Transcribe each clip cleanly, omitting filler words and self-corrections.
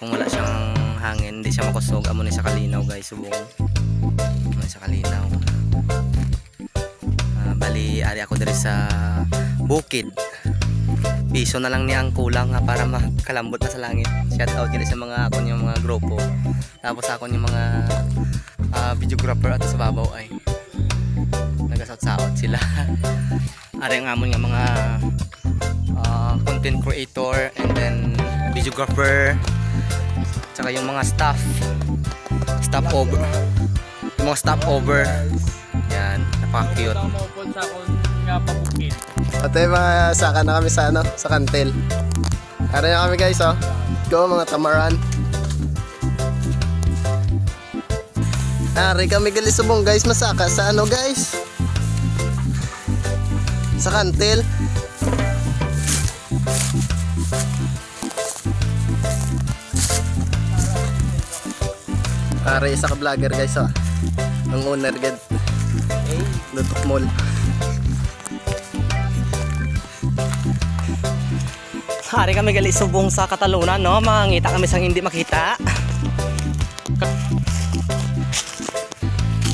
Kung wala siyang hangin, hindi siya makusog. Amo ni sa kalinaw guys, subong. Amo sa kalinaw. Bali ari ako diri sa bukid. Piso na lang niya ang kulang para makalambot na sa langit. Shout out diri sa mga ako yung mga grupo. Tapos ako yung mga videographer at sa babaw ay nagasaot-saot sila. Ari ang amon nga mga content creator and then videographer, tsaka yung mga staff over, yung mga staff over. Yan, napaka-cute. Ito yung mga saka na kami sa sa kantel. Ano na kami guys, oh. Go mga tamaran. Ari kami galisubong guys, masaka sa guys, sa kantel. Ari isa ka vlogger guys, oh. Ang owner gad. Lutok mall. Hari kami gali subong sa Katalunan, no? Mangita kami sang hindi makita.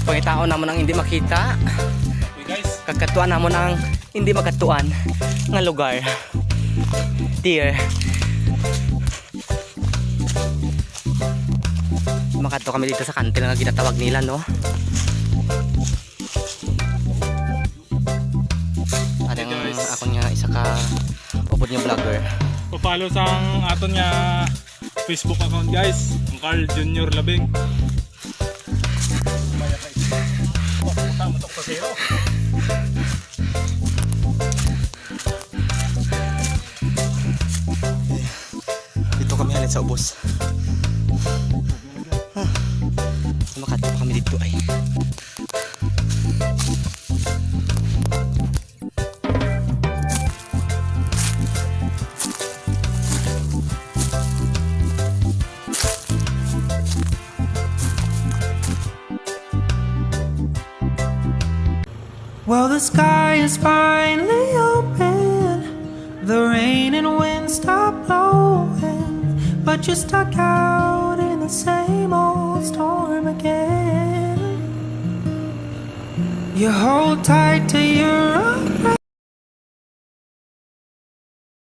Pangitaon namon ang hindi makita. Kakatuan namon ang hindi makatuan nga lugar. Dear. Makato kami dito sa kantil nga ginatawag nila, no? Adang ako nga isa ka upod nga vlogger. Pa-follow sa aton nga Facebook account guys, ang Carl Junior Labing. Dito kami halin sa ubos. Makato pa kami dito ay. Well, the sky is finally open. The rain and wind stop blowing, but you're stuck out in the same old storm again. You hold tight to your